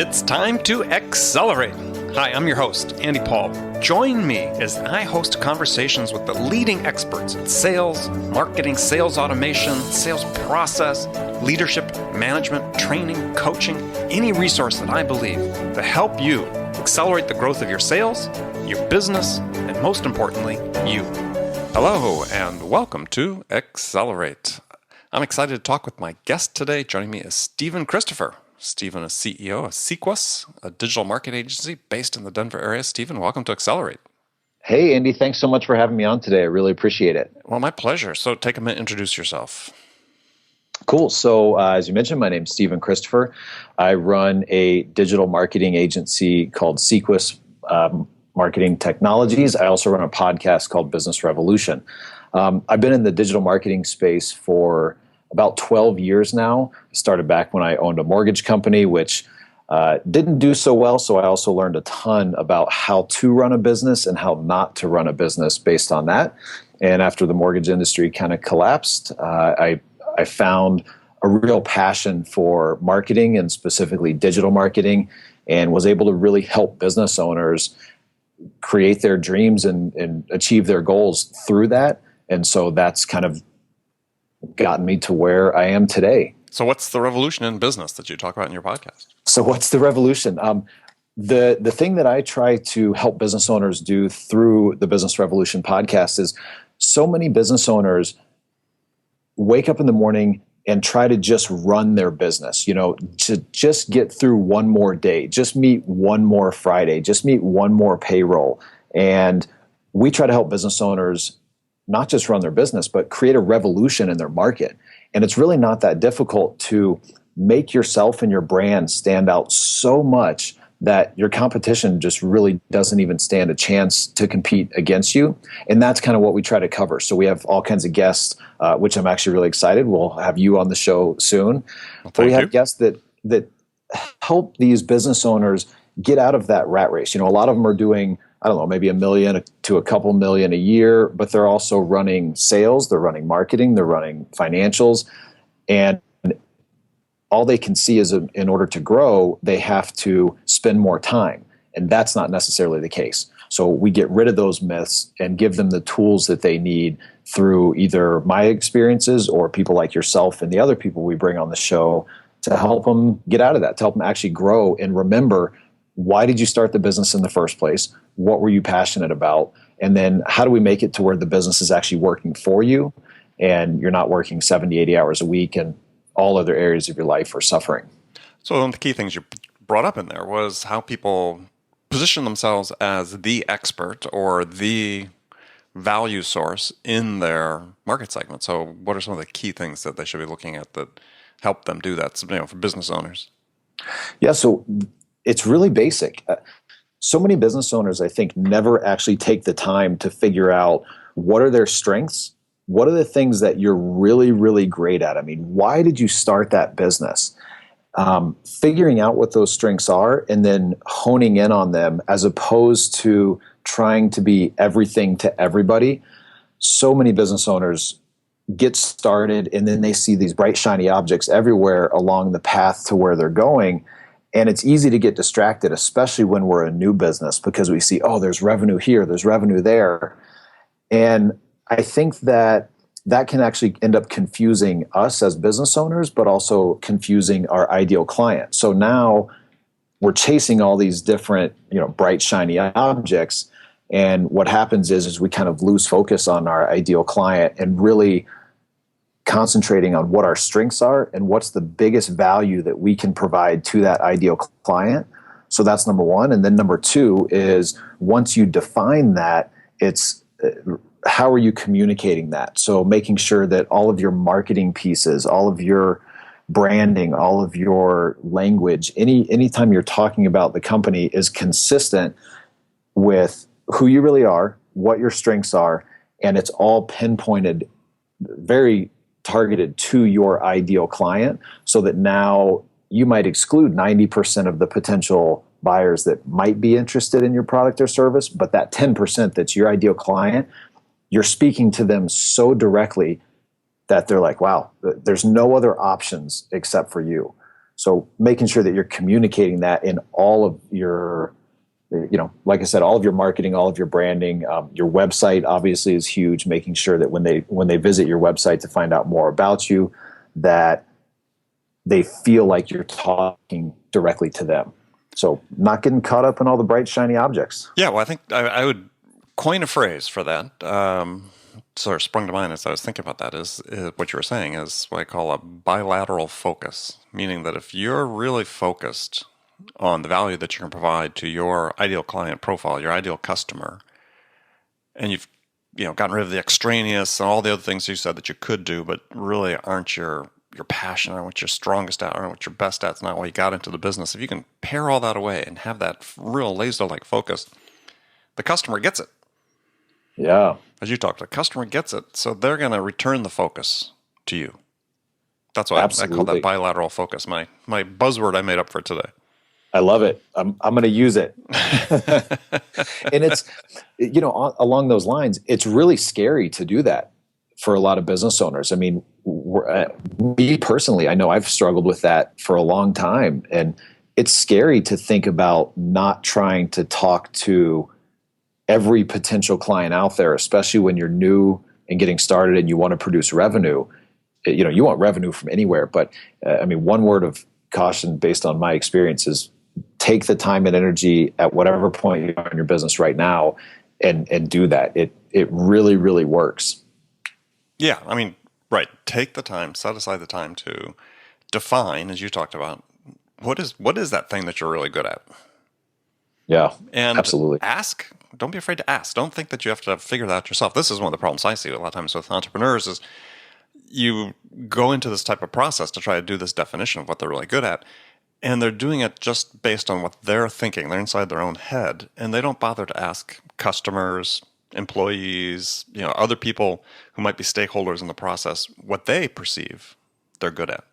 It's time to accelerate. Hi, I'm your host, Andy Paul. Join me as I host conversations with the leading experts in sales, marketing, sales automation, sales process, leadership, management, training, coaching, any resource that I believe to help you accelerate the growth of your sales, your business, and most importantly, you. Hello, and welcome to Accelerate. I'm excited to talk with my guest today. Joining me is Stephen Christopher. Stephen is CEO of Seequs, a digital marketing agency based in the Denver area. Stephen, welcome to Accelerate. Hey, Andy. Thanks so much for having me on today. I really appreciate it. Well, my pleasure. So take a minute, introduce yourself. Cool. So as you mentioned, my name's Stephen Christopher. I run a digital marketing agency called Seequs Marketing Technologies. I also run a podcast called Business Revolution. I've been in the digital marketing space for about 12 years now. I started back when I owned a mortgage company, which didn't do so well. So I also learned a ton about how to run a business and how not to run a business based on that. And after the mortgage industry kind of collapsed, I found a real passion for marketing and specifically digital marketing, and was able to really help business owners create their dreams and achieve their goals through that. And so that's kind of gotten me to where I am today. So what's the revolution in business that you talk about in your podcast? So what's the revolution? The thing that I try to help business owners do through the Business Revolution podcast is so many business owners wake up in the morning and try to just run their business, to just get through one more day, just meet one more Friday, just meet one more payroll. And we try to help business owners not just run their business, but create a revolution in their market. And it's really not that difficult to make yourself and your brand stand out so much that your competition just really doesn't even stand a chance to compete against you. And that's kind of what we try to cover. So we have all kinds of guests, which I'm actually really excited. We'll have you on the show soon. But we have guests that help these business owners get out of that rat race. A lot of them are doing, maybe $1 million to a couple million a year, but they're also running sales, they're running marketing, they're running financials, and all they can see is in order to grow, they have to spend more time, and that's not necessarily the case. So we get rid of those myths and give them the tools that they need through either my experiences or people like yourself and the other people we bring on the show to help them get out of that, to help them actually grow and remember, why did you start the business in the first place? What were you passionate about? And then how do we make it to where the business is actually working for you and you're not working 70, 80 hours a week and all other areas of your life are suffering? So one of the key things you brought up in there was how people position themselves as the expert or the value source in their market segment. So what are some of the key things that they should be looking at that help them do that, for business owners? Yeah, so it's really basic. So many business owners, I think, never actually take the time to figure out what are their strengths, what are the things that you're really, really great at. Why did you start that business? Figuring out what those strengths are and then honing in on them as opposed to trying to be everything to everybody. So many business owners get started and then they see these bright, shiny objects everywhere along the path to where they're going. And it's easy to get distracted, especially when we're a new business, because we see, there's revenue here, there's revenue there. And I think that can actually end up confusing us as business owners, but also confusing our ideal client. So now we're chasing all these different, bright, shiny objects. And what happens is we kind of lose focus on our ideal client and really concentrating on what our strengths are and what's the biggest value that we can provide to that ideal client. So that's number one. And then number two is once you define that, it's how are you communicating that? So making sure that all of your marketing pieces, all of your branding, all of your language, anytime you're talking about the company is consistent with who you really are, what your strengths are, and it's all pinpointed, very targeted to your ideal client, so that now you might exclude 90% of the potential buyers that might be interested in your product or service, but that 10% that's your ideal client, you're speaking to them so directly that they're like, wow, there's no other options except for you. So making sure that you're communicating that in all of your, like I said, all of your marketing, all of your branding, your website obviously is huge. Making sure that when they visit your website to find out more about you, that they feel like you're talking directly to them. So not getting caught up in all the bright, shiny objects. Yeah, well, I think I would coin a phrase for that. Sort of sprung to mind as I was thinking about that is what you were saying is what I call a bilateral focus, meaning that if you're really focused on the value that you can provide to your ideal client profile, your ideal customer, and you've gotten rid of the extraneous and all the other things you said that you could do, but really aren't your passion, aren't what you're strongest at, aren't what you're best at, it's not why you got into the business. If you can pare all that away and have that real laser-like focus, the customer gets it. Yeah. As you talked, the customer gets it, so they're going to return the focus to you. That's why I call that bilateral focus, my buzzword I made up for today. I love it. I'm going to use it. And it's, along those lines, it's really scary to do that for a lot of business owners. I mean, me personally, I know I've struggled with that for a long time. And it's scary to think about not trying to talk to every potential client out there, especially when you're new and getting started and you want to produce revenue. You want revenue from anywhere. But one word of caution based on my experience is take the time and energy at whatever point you are in your business right now and do that. It really, really works. Yeah, right. Take the time, set aside the time to define, as you talked about, what is that thing that you're really good at? Yeah, and absolutely. Ask. Don't be afraid to ask. Don't think that you have to figure that out yourself. This is one of the problems I see a lot of times with entrepreneurs is you go into this type of process to try to do this definition of what they're really good at, and they're doing it just based on what they're thinking. They're inside their own head, and they don't bother to ask customers, employees, other people who might be stakeholders in the process what they perceive they're good at.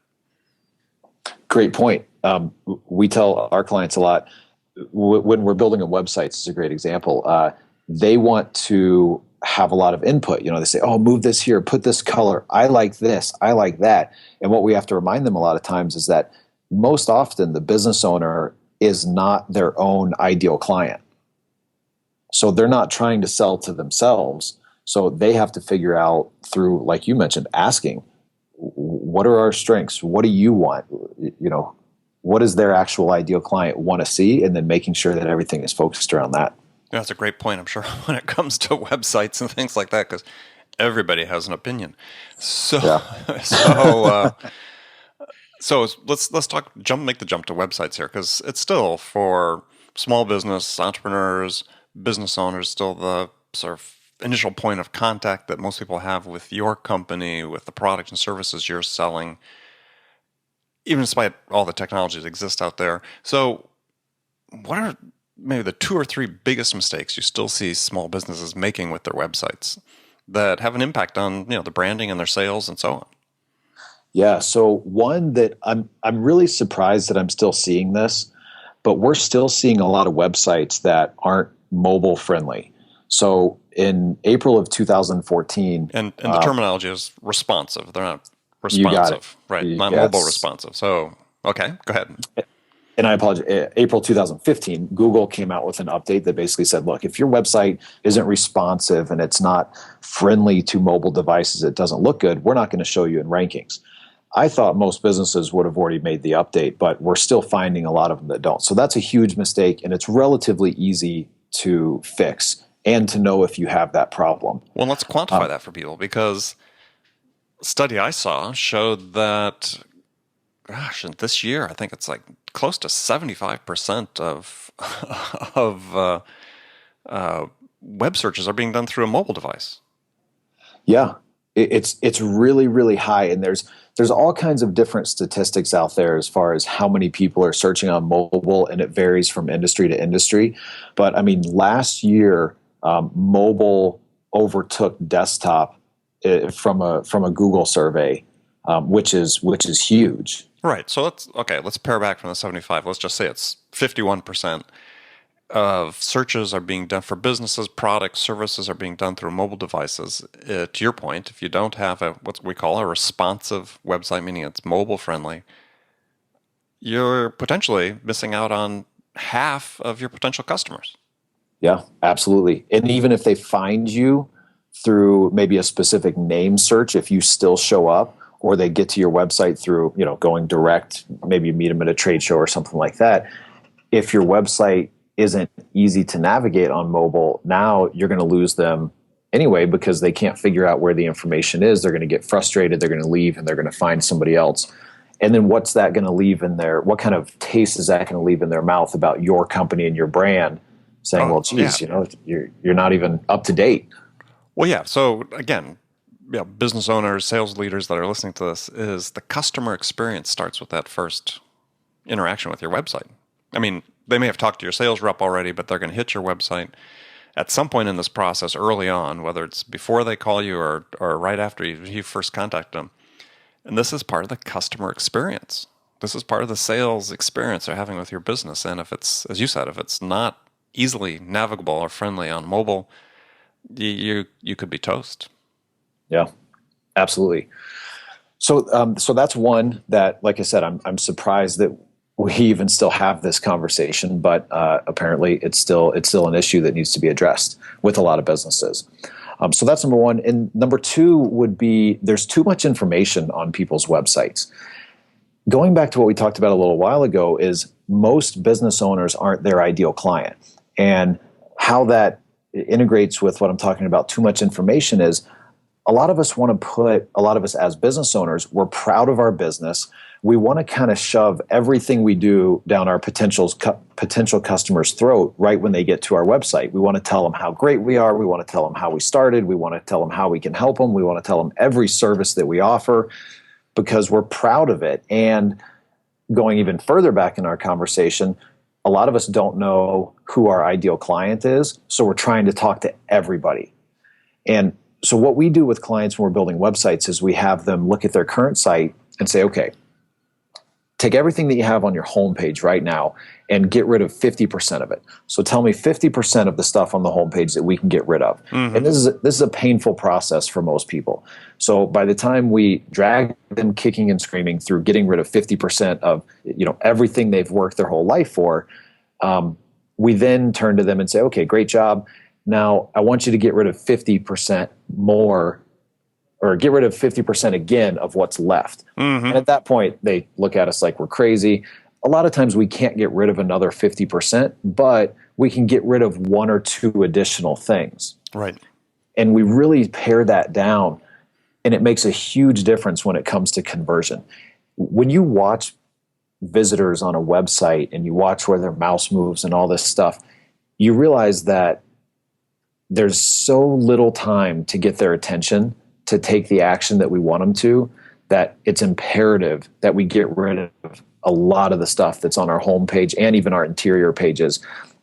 Great point. We tell our clients a lot when we're building a website. It's a great example. They want to have a lot of input. They say, "Oh, move this here, put this color. I like this. I like that." And what we have to remind them a lot of times is that most often the business owner is not their own ideal client. So they're not trying to sell to themselves. So they have to figure out through, like you mentioned, asking, what are our strengths? What do you want? What does their actual ideal client want to see? And then making sure that everything is focused around that. Yeah, that's a great point, I'm sure, when it comes to websites and things like that, because everybody has an opinion. So, yeah. So let's make the jump to websites here, because it's still for small business entrepreneurs, business owners, still the sort of initial point of contact that most people have with your company, with the products and services you're selling, even despite all the technology that exists out there. So what are maybe the 2 or 3 biggest mistakes you still see small businesses making with their websites that have an impact on the branding and their sales and so on? Yeah, so one that I'm really surprised that I'm still seeing this, but we're still seeing a lot of websites that aren't mobile friendly. So in April of 2014, and the terminology is responsive. They're not responsive, right? Not mobile responsive. So okay, go ahead. And I apologize. April 2015, Google came out with an update that basically said, look, if your website isn't responsive and it's not friendly to mobile devices, it doesn't look good, we're not going to show you in rankings. I thought most businesses would have already made the update, but we're still finding a lot of them that don't. So that's a huge mistake, and it's relatively easy to fix and to know if you have that problem. Well, let's quantify that for people, because a study I saw showed that, gosh, this year I think it's like close to 75% of web searches are being done through a mobile device. Yeah, it's really, really high, and there's all kinds of different statistics out there as far as how many people are searching on mobile, and it varies from industry to industry. But last year, mobile overtook desktop from a Google survey, which is huge. Right. So let's pare back from the 75. Let's just say it's 51% of searches are being done for businesses, products, services are being done through mobile devices. To your point, if you don't have what we call a responsive website, meaning it's mobile friendly, you're potentially missing out on half of your potential customers. Yeah, absolutely. And even if they find you through maybe a specific name search, if you still show up, or they get to your website through, going direct, maybe you meet them at a trade show or something like that. If your website isn't easy to navigate on mobile, now you're going to lose them anyway because they can't figure out where the information is. They're going to get frustrated, they're going to leave, and they're going to find somebody else. And then what's that going to leave in their, what kind of taste is that going to leave in their mouth about your company and your brand? Saying, well, geez, you're not even up to date. Well, yeah. So again, business owners, sales leaders that are listening to this, is the customer experience starts with that first interaction with your website. I mean, they may have talked to your sales rep already, but they're going to hit your website at some point in this process early on, whether it's before they call you or right after you first contact them. And this is part of the customer experience. This is part of the sales experience they're having with your business. And if it's, as you said, if it's not easily navigable or friendly on mobile, you could be toast. Yeah, absolutely. So that's one that, like I said, I'm surprised that we even still have this conversation, but apparently it's still an issue that needs to be addressed with a lot of businesses. So that's number one. And number two would be there's too much information on people's websites. Going back to what we talked about a little while ago is most business owners aren't their ideal client. And how that integrates with what I'm talking about, too much information, is a lot of us as business owners, we're proud of our business. We want to kind of shove everything we do down our potential customers' throat right when they get to our website. We want to tell them how great we are. We want to tell them how we started. We want to tell them how we can help them. We want to tell them every service that we offer because we're proud of it. And going even further back in our conversation, a lot of us don't know who our ideal client is, so we're trying to talk to everybody. And so what we do with clients when we're building websites is we have them look at their current site and say, okay, take everything that you have on your homepage right now and get rid of 50% of it. So tell me 50% of the stuff on the homepage that we can get rid of. Mm-hmm. And this is a painful process for most people. So by the time we drag them kicking and screaming through getting rid of 50% of everything they've worked their whole life for, we then turn to them and say, okay, great job. Now I want you to get rid of 50% more, or get rid of 50% again of what's left. Mm-hmm. And at that point, they look at us like we're crazy. A lot of times we can't get rid of another 50%, but we can get rid of one or two additional things. Right. And we really pare that down, and it makes a huge difference when it comes to conversion. When you watch visitors on a website and you watch where their mouse moves and all this stuff, you realize that there's so little time to get their attention to take the action that we want them to, that it's imperative that we get rid of a lot of the stuff that's on our homepage and even our interior pages,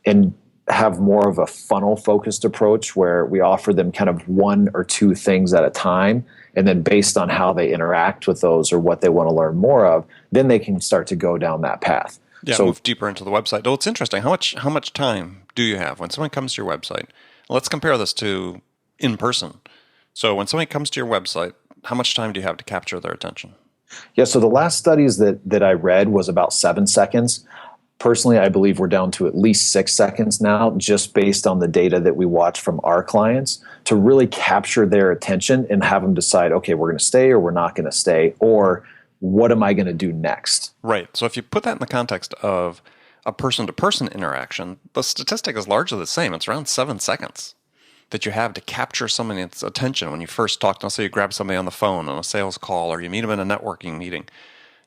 and have more of a funnel focused approach where we offer them kind of one or two things at a time. And then based on how they interact with those or what they want to learn more of, then they can start to go down that path. Yeah, so move deeper into the website. Oh, it's interesting. How much time do you have when someone comes to your website? Let's compare this to in person. So when somebody comes to your website, how much time do you have to capture their attention? Yeah, so the last studies that I read was about 7 seconds. Personally, I believe we're down to at least 6 seconds now, just based on the data that we watch from our clients, to really capture their attention and have them decide, okay, we're going to stay or we're not going to stay, or what am I going to do next? Right. So if you put that in the context of a person-to-person interaction, the statistic is largely the same. It's around 7 seconds that you have to capture somebody's attention when you first talk to them. So you grab somebody on the phone on a sales call, or you meet them in a networking meeting.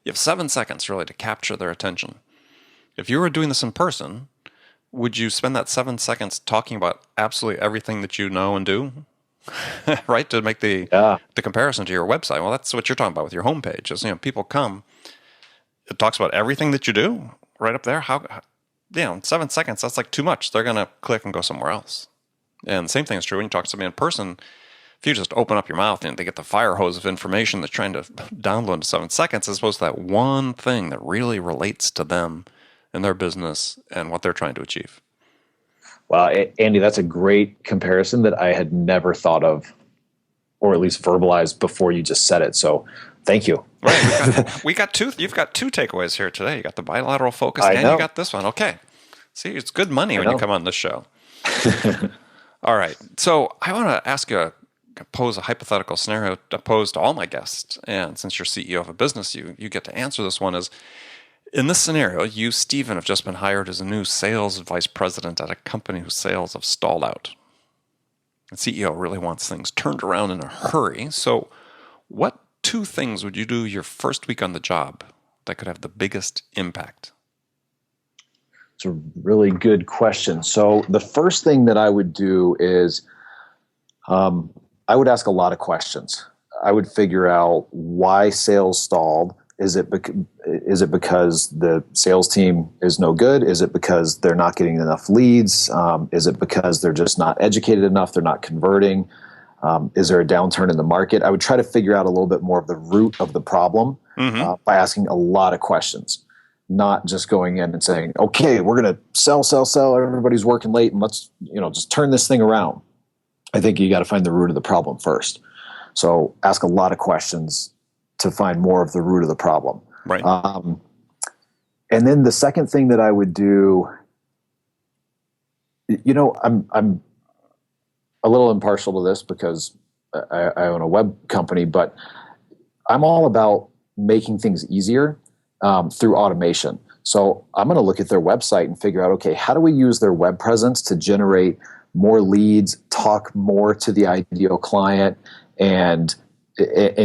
You have 7 seconds really to capture their attention. If you were doing this in person, would you spend that 7 seconds talking about absolutely everything that you know and do? Right? To make the comparison to your website. Well, that's what you're talking about with your homepage. Is, people come, it talks about everything that you do right up there. In 7 seconds, that's like too much. They're going to click and go somewhere else. And the same thing is true when you talk to somebody in person. If you just open up your mouth and they get the fire hose of information they're trying to download in 7 seconds, as opposed to that one thing that really relates to them and their business and what they're trying to achieve. Wow, Andy, that's a great comparison that I had never thought of, or at least verbalized before you just said it. So Thank you. Right. We got two. You've got two takeaways here today. You got the bilateral focus, and you got this one. Okay. See, it's good money when you come on this show. All right. So I want to ask you pose a hypothetical scenario to pose to all my guests. And since you're CEO of a business, you get to answer this one. Is in this scenario, you, Stephen, have just been hired as a new sales vice president at a company whose sales have stalled out. The CEO really wants things turned around in a hurry. So what two things would you do your first week on the job that could have the biggest impact? It's a really good question. So the first thing that I would do is I would ask a lot of questions. I would figure out why sales stalled. Is it because the sales team is no good? Is it because they're not getting enough leads? Is it because they're just not educated enough? They're not converting? Is there a downturn in the market? I would try to figure out a little bit more of the root of the problem by asking a lot of questions, not just going in and saying, okay, we're going to sell. Everybody's working late and let's, just turn this thing around. I think you got to find the root of the problem first. So ask a lot of questions to find more of the root of the problem. Right. And then the second thing that I would do, I'm a little impartial to this because I own a web company, but I'm all about making things easier through automation. So I'm going to look at their website and figure out, okay, how do we use their web presence to generate more leads, talk more to the ideal client, and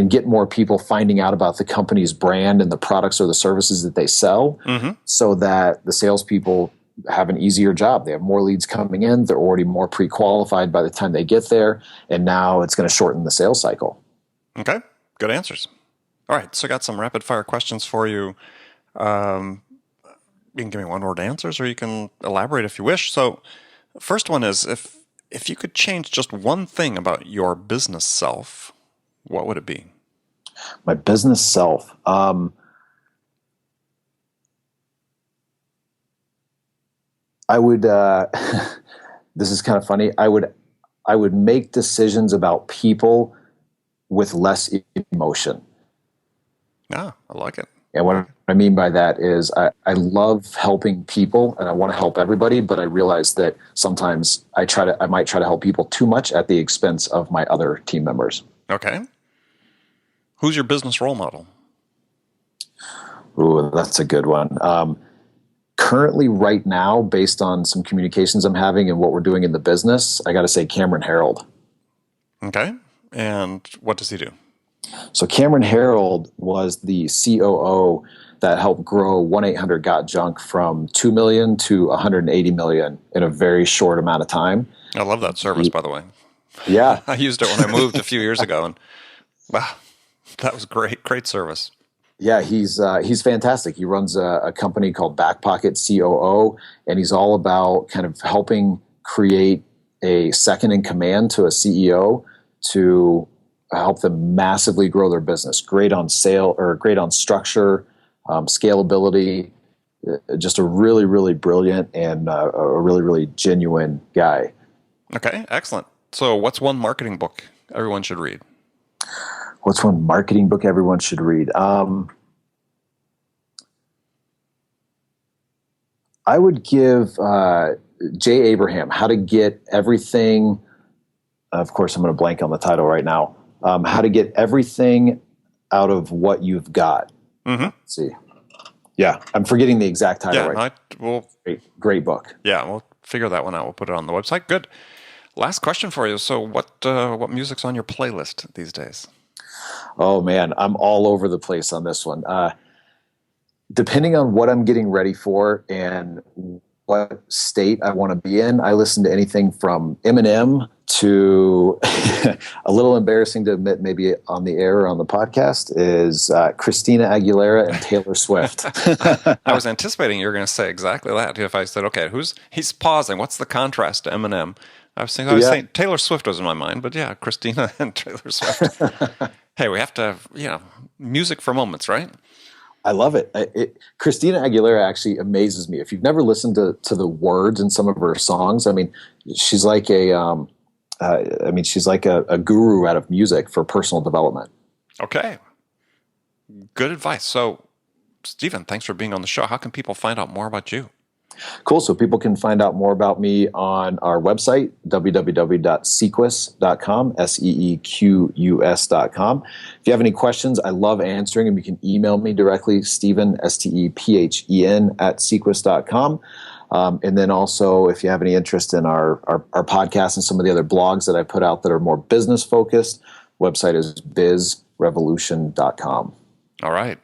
get more people finding out about the company's brand and the products or the services that they sell, so that the salespeople have an easier job. They have more leads coming in. They're already more pre-qualified by the time they get there. And now it's going to shorten the sales cycle. Okay. Good answers. All right. So I got some rapid fire questions for you. You can give me one word answers or you can elaborate if you wish. So first one is if you could change just one thing about your business self, what would it be? My business self. I would, this is kind of funny. I would make decisions about people with less emotion. Ah, I like it. And what I mean by that is I love helping people and I want to help everybody, but I realize that sometimes I might try to help people too much at the expense of my other team members. Okay. Who's your business role model? Ooh, that's a good one. Currently, right now, based on some communications I'm having and what we're doing in the business, I got to say Cameron Harold. Okay. And what does he do? So Cameron Harold was the COO that helped grow 1-800-GOT-JUNK from 2 million to 180 million in a very short amount of time. I love that service, by the way. Yeah. I used it when I moved a few years ago, and wow, that was great. Great service. Yeah, he's fantastic. He runs a company called Backpocket COO, and he's all about kind of helping create a second in command to a CEO to help them massively grow their business. Great on great on structure, scalability. Just a really, really brilliant and a really, really genuine guy. Okay, excellent. So, what's one marketing book everyone should read? What's one marketing book everyone should read? I would give Jay Abraham, How to Get Everything. Of course, I'm going to blank on the title right now. How to Get Everything Out of What You've Got. Let's see. Yeah, I'm forgetting the exact title Great book. Yeah, we'll figure that one out. We'll put it on the website. Good. Last question for you. So what music's on your playlist these days? Oh, man, I'm all over the place on this one. Depending on what I'm getting ready for and what state I want to be in, I listen to anything from Eminem to, a little embarrassing to admit maybe on the air or on the podcast, is Christina Aguilera and Taylor Swift. I was anticipating you were going to say exactly that. If I said, okay, he's pausing. What's the contrast to Eminem? I was saying Taylor Swift was in my mind, but yeah, Christina and Taylor Swift. Hey, we have to have, music for moments, right? I love it. Christina Aguilera actually amazes me. If you've never listened to the words in some of her songs, I mean, she's like a guru out of music for personal development. Okay. Good advice. So, Stephen, thanks for being on the show. How can people find out more about you? Cool. So people can find out more about me on our website, www.seequs.com, seequs.com. If you have any questions, I love answering them. You can email me directly, Stephen, Stephen, @seequs.com. And then also, if you have any interest in our podcast and some of the other blogs that I put out that are more business focused, website is bizrevolution.com. All right.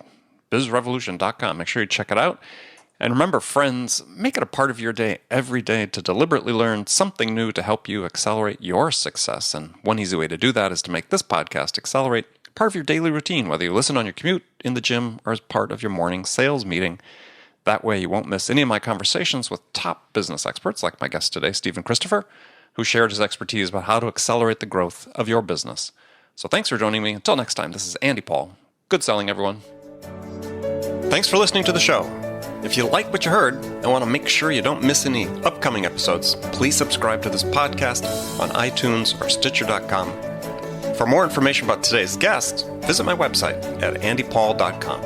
bizrevolution.com. Make sure you check it out. And remember, friends, make it a part of your day every day to deliberately learn something new to help you accelerate your success. And one easy way to do that is to make this podcast accelerate part of your daily routine, whether you listen on your commute, in the gym, or as part of your morning sales meeting. That way you won't miss any of my conversations with top business experts like my guest today, Stephen Christopher, who shared his expertise about how to accelerate the growth of your business. So thanks for joining me. Until next time, this is Andy Paul. Good selling, everyone. Thanks for listening to the show. If you like what you heard and want to make sure you don't miss any upcoming episodes, please subscribe to this podcast on iTunes or Stitcher.com. For more information about today's guest, visit my website at andypaul.com.